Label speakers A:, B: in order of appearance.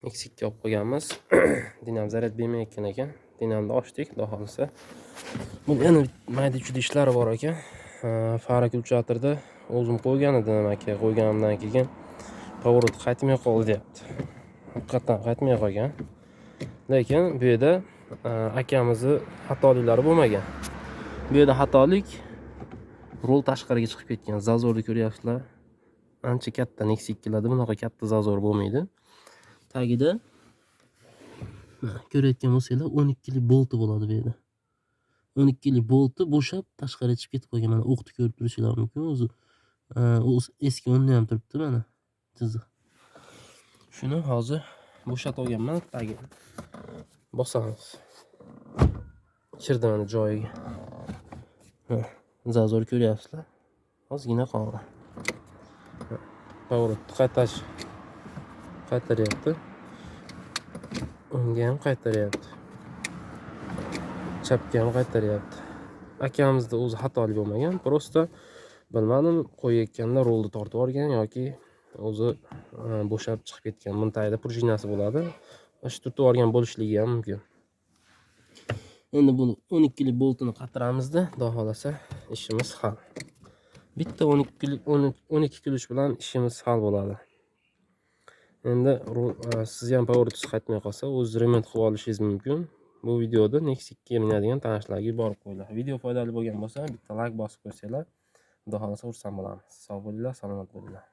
A: Eksikka olib qo'yganmiz. Dinam zaryad bermayotgan ekan. Dinamni ochdik, xudo xolisa. Buni yana mayda-chuyda ishlari bor ekan. Fara kulchatorda o'zim qo'ygan edim aka. Qo'yganimdan keyin поворот qaytmay qoldi deyapti. Haqiqatan qaytmay qolgan. Lekin bu yerda akamizni xatoliklari bo'lmagan. Bu yerda xatolik rol tashqariga chiqib ketgan. Zazorni ko'ryapsizlar. Ancha katta Nexus 2larda bunaqa katta zazor bo'lmaydi. Tagida ko'rayotgan bo'lsanglar 12 lik bolti bo'ladi bu yerda. 12 lik bolti bo'shab tashqariga chiqib ketib qolgan. Mana o'qni ko'rib turishingiz mumkin. O'zi eski o'rnida ham turibdi mana. Chiziq. Shuni hozir bo'shatib olganman tagiga. Bosamiz. Kirdi mana joyiga. Zazor ko'ryapsizlar. Ozgina qoldi. Pоворot qaytaryapti. Unga ham qaytaryapti. Chapga ham qaytaryapti. Akamizda o'zi xatolik bo'lmagan. Prosta bilmadim, qo'yayotganda rolni tortib olgan yoki o'zi bo'shab chiqib ketgan. Buni tagida prujinasi bo'ladi. Shu turtib olgan bo'lishligi ham mumkin. Endi buni 12 lik boltini qatiramiz-da, xudo xolasa ishimiz hal. Bitta 12 ключ bilan ishimiz hal bo'ladi. Endi siz ham pavoringiz qaytmay qolsa, o'z remont qilib olishingiz mumkin. Bu videoda Nexus 2 minadigan tanishlarga yuborib qo'yinglar. Video foydali bo'lgan bo'lsa, bitta like bosib qo'ysanglar, xudo xolasa xursand bo'lamiz. Sog' bo'linglar, salomat bo'linglar.